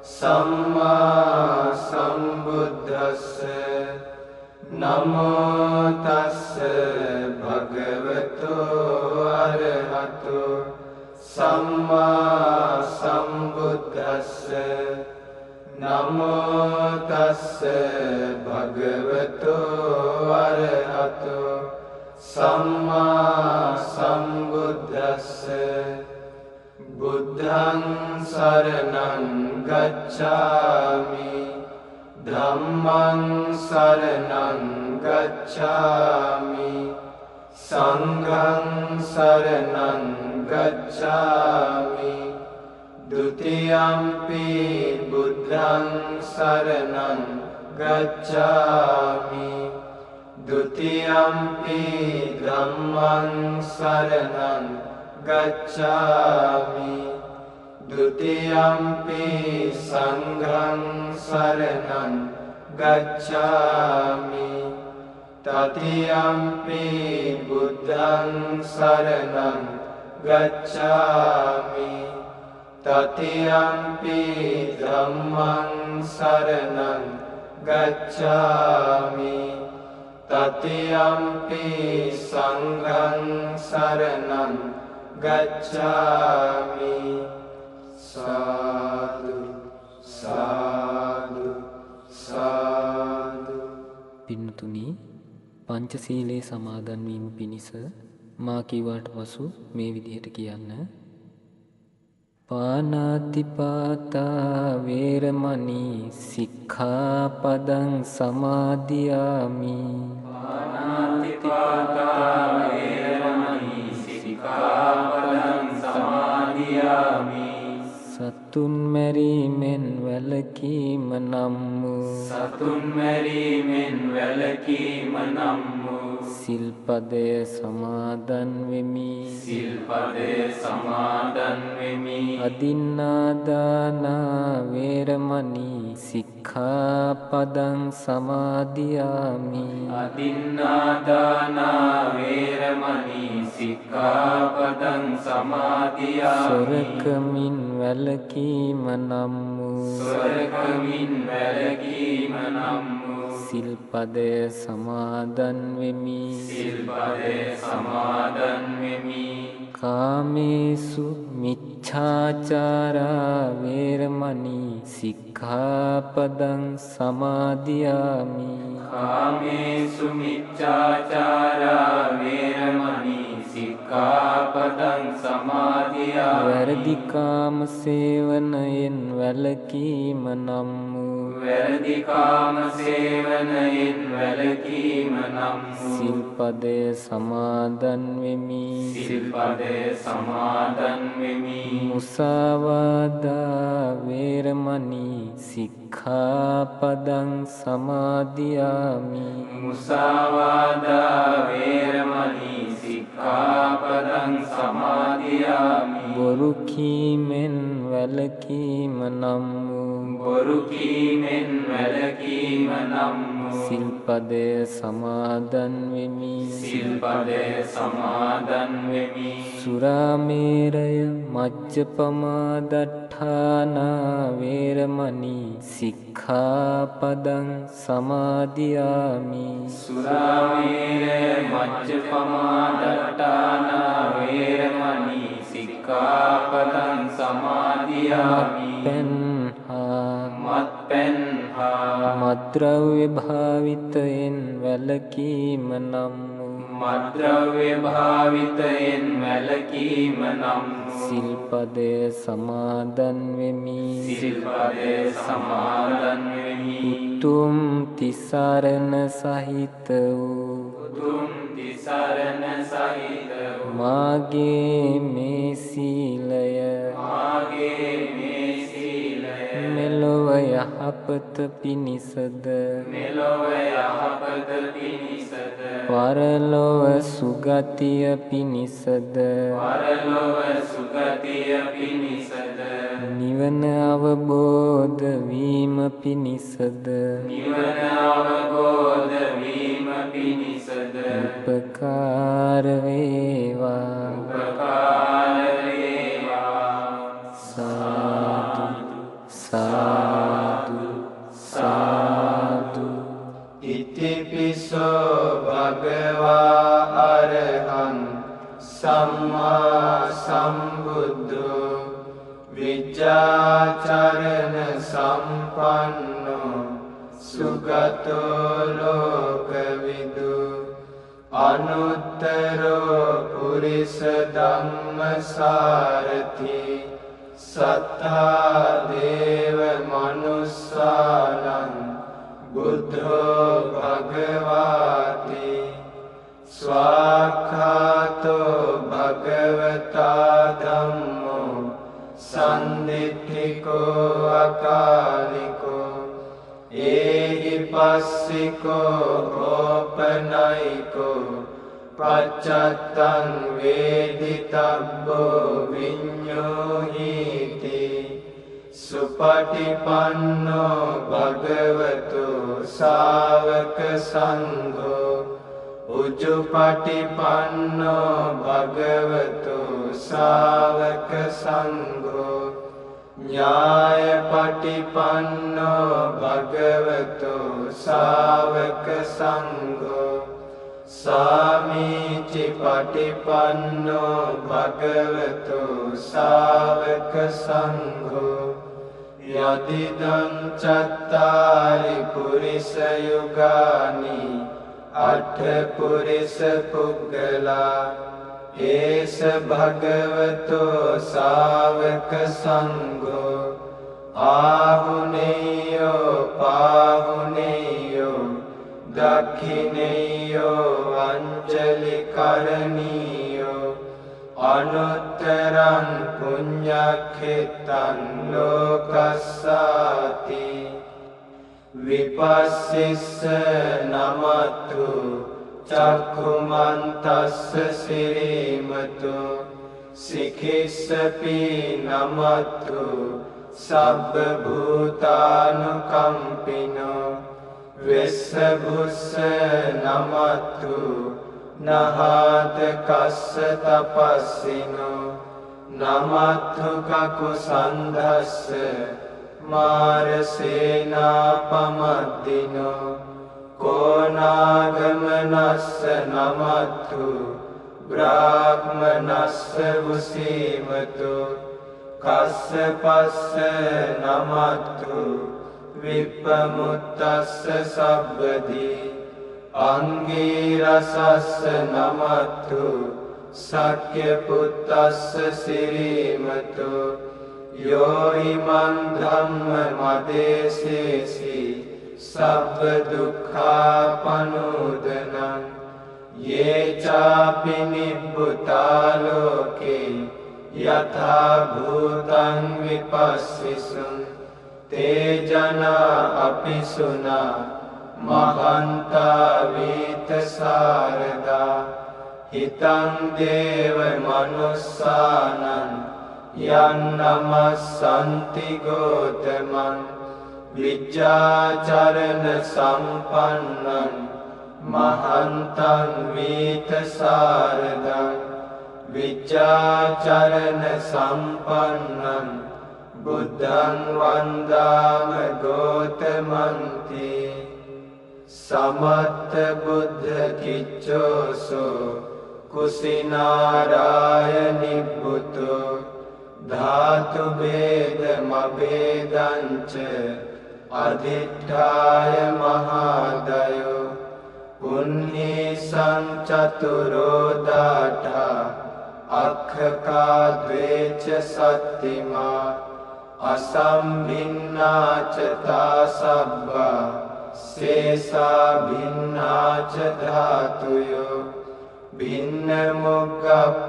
සම්මා සම්බුද්දස්ස නමෝ තස්ස භගවතු අරහතු සම්මා සම්බුද්දස්ස නමෝ තස්ස භගවතු අරහතු සම්මා සම්බුද්දස්ස බුද්ධං සරණං ගච්ඡාමි ධම්මං සරණං ගච්ඡාමි සංඝං සරණං ගච්ඡාමි ဒုတိယံ පි බුද්ධං සරණං ගච්ඡාමි ဒုတိယံ පි ධම්මං සරණං ගච්ඡාමි ဒုတိယံ පි සංඝං සරණං ගච්ඡාමි တတိယံ පි බුද්ධං සරණං ගච්ඡාමි တတိယံ පි ධම්මං සරණං ගච්ඡාමි တတိယံ පි සංඝං සරණං ගච්ඡාමි සාදු සාදු සාදු. පින්තුනි, පංචශීලයේ සමාදන් වීම පිණිස මා කීවාට පසු මේ විදිහට කියන්න. පාණාතිපාතා වේරමණී සික්ඛාපදං සමාදියාමි. පාණාතිපාතා වේරමණී සික්ඛාපදං සමාදියාමි. සතුන් මැරීමෙන් වැළකීම නම් වූ සතුන් මැරීමෙන් වැළකීම නම් වූ සිල්පදය සමාදන් වෙමි. සිල්පදය සමාදන් වෙමි. අදින්නාදානා වේරමණී සික්ඛාපදං සමාදියාමි. අදින්නාදානා වේරමණී සික්ඛාපදං සමාදියාමි. සොරකමින් වැළකීම නම් වූ සොරකමින් වැළකීම නම් වූ සිල්පදය සමාදන් වෙමි. සිල්පදය සමාදන් වෙමි. කාමේසු මිච්ඡාචාරා වේරමණී සික්ඛාපදං සමාදියාමි. කාමේසු මිච්ඡාචාරා වේරමණී සික්ඛාපදං සමාදියාමි. වැරදිකාම සේවනයෙන් වැළකීම නම් වූ වැරදිකාම සේවනයෙන් වැළකීම නම් වූ සිල්පදය සමාදන් වෙමි. සිල්පදය සමාදන් වෙමි. මුසාවාදා වේරමණී සික්ඛාපදං සමාදියාමි. මුසාවාදා වේරමණී සික්ඛාපදං සමාදියාමි. බොරු කීමෙන් වැළකීම නම් වූ බොරු කීමෙන් වැළකීම නම් වූ සිල්පදය සමාදන් වෙමි. සිල්පදය සමාදන් වෙමි. සුරාමේරය මජ්ජපමා දට්ඨානා වේරමණී සික්ඛාපදං සමාදියාමි. සුරාමේරය මජ්ජපමා දට්ඨානා වේරමණී සික්ඛාපදං සමාදියාමි. මත්පැන් හා මත්ද්‍රව්‍ය භාවිතයෙන් වැළකීම නම් මත්ද්‍රව්‍ය භාවිතයෙන් වැළකීම නම් සිල්පදය සමාදන් වෙමි. සිල්පදය සමාදන් වෙමි. උතුම් තිසරණ සහිත වූ උතුම් තිසරණ සහිත වූ මාගේ මේ සීලය මාගේ මේ සීලය මෙලොව යහපත පිණිසද මෙලොව යහපත පිණිසද පරලොව සුගතිය පිණිසද පරලොව සුගතිය පිණිසද නිවන අවබෝධ වීම පිණිසද නිවන අවබෝධ වීම පිණිසද උපකාර වේවා උපකාර වේවා. සාදු සාදු සාදු. ඉතිපිසෝ භගවා අරහං සම්මා සම්බුද්ධෝ විජ්ජාචරණ සම්පන්නෝ සුගතෝ ලෝකවිදු අනුත්තරෝ පුරිස ධම්මසාරති සත්තා දේව මනුස්සානං බුද්ධෝ භගවාති ස්වාක්ඛාතෝ භගවතා ධම්මෝ සම්දිට්ඨිකෝ අකාලිකෝ ඒහි පස්සිකෝ ඕපනයිකෝ පච්චත්තං වේදිතබ්බෝ විඤ්ඤෝහීති සුපටිපන්නෝ භගවතු ශාවක සංඝෝ උජුපටිපන්නෝ භගවතු ශාවක සංඝෝ ඥායපටිපන්නෝ භගවතු ශාවක සංඝෝ සාමීචි පටිපන්නෝ භගවතු ශාවක සංඝෝ යදිදං චත්තාරි පුරිස යුගානි අට්ඨ පුරිස පුග්ගලා ඒස භගවතු ශාවක සංඝෝ ආහුනේයෝ පාහුනේයෝ දක්ඛිනේයෝ අංජලි කරණීයෝ අනුත්තරං පුඤ්ඤක්ඛිතං ලෝකස්සාති විපස්සිස්ස නමතු චක්ඛුමන්තස්ස සිරීමතු සිඛිස්සපි නමතු සබ්බ භූතානුකම්පිනෝ වෙස්සභුස්ස නමතු නහාත කස්ස තපස්සිනෝ නමත්ථු කකුසන්ධස්ස මාරසේනාපමද්දිනෝ කෝනාගමනස්ස නමත්ථු බ්‍රාහ්මනස්ස වුසීමතු කස්සපස්ස නමත්ථු විප්පමුත්තස්ස සබ්බදී අංගීරසස්ස නමත්ථු සක්‍ය පුත්තස්ස සිරීමතු යෝහිමන් ධම්ම මදේසේසි සබ්බ දුක්ඛාපනෝදනං යේ චාපි නිබ්බුතා ලෝකේ යථා භූතං විපස්සිසුං තේ ජනා අපිසුනා මහන්තා වීත සාරදා හිතං දේව මනුස්සානං යන්නමස්සන්ති ගෝතමං විජ්ජාචරණ සම්පන්නං මහන්තං වීත සාරදං විජ්ජාචරණ සම්පන්නං බුද්ධං වන්දාම ගෝතමන්ති සමත්ත බුද්ධ කිච්චෝසෝ කුසිනාරාය නිබ්බුතෝ ධාතු භේද මභේදංච අධිඨාය මහාදයෝ පුඤ්ඤේ සංචතුරෝ දාඨා අක්ඛකා ද්වේච සත්තිමා අසම්භින්නාච තාසබ්බා සේසා භින්නාච ධාතුයෝ භින්න මොග්ගප්පමානාච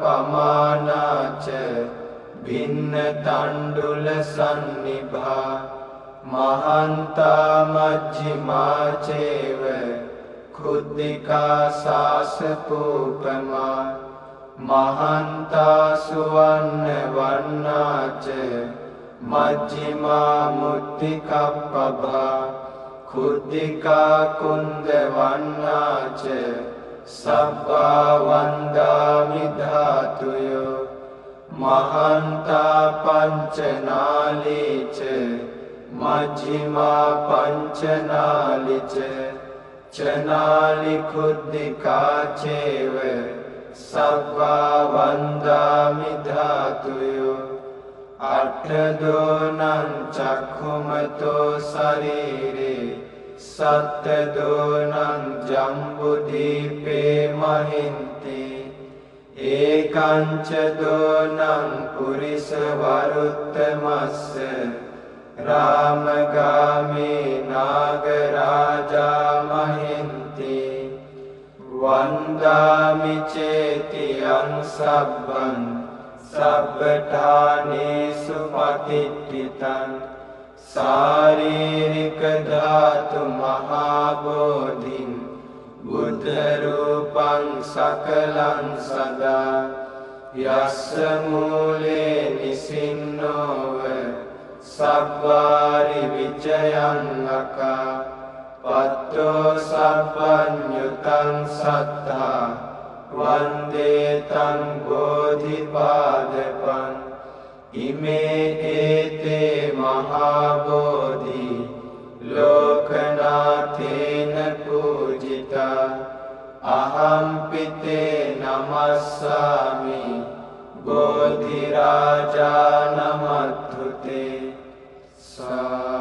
භින්න තණ්ඩුල සන්නිභා මහන්තා මජ්ජිමා චේව කුද්ධිකා සාසපූපමා මහන්තා සුවන්න වන්නාච මජ්ජිමා මුත්තිකප්පභා කුද්ධිකා කුන්ද වන්නාච සබ්බා වන්දාමි ධාතුයෝ මහන්තා පංචනාලීච මජ්ක්‍ධිමා පංචනාලිච චනාලි කුද්ධිකා චේව සබ්බා වන්දාමි ධාතුයෝ අට්ඨදෝනං චක්ඛුමතෝ ශරීරේ සත්තදෝනං ජම්බුදීපේ මහින්ති ඒකංච දෝනං පුරිස වරුත්තමස්ස රාමගාමේ නාගරාජා මහින්ති වන්දාමි චේතියං සබ්බං සබ්බඨානේසු පතිට්ඨිතං සාරීරික ධාතු මහා බෝධින් බුද්ධ රූපං සකලං සදා යස්ස මූලේ නිසින්නෝව සබ්බාරි විජයං අකා පත්තෝ සබ්බඤ්ඤුතං සත්තා වන්දේ තං බෝධිපාදපං ඉමේ ඒතේ මහා බෝධි ලෝකනාථේන පූජිතා අහම්පිතේ නමස්සාමි බෝධි රාජා නමත්තුතේ සා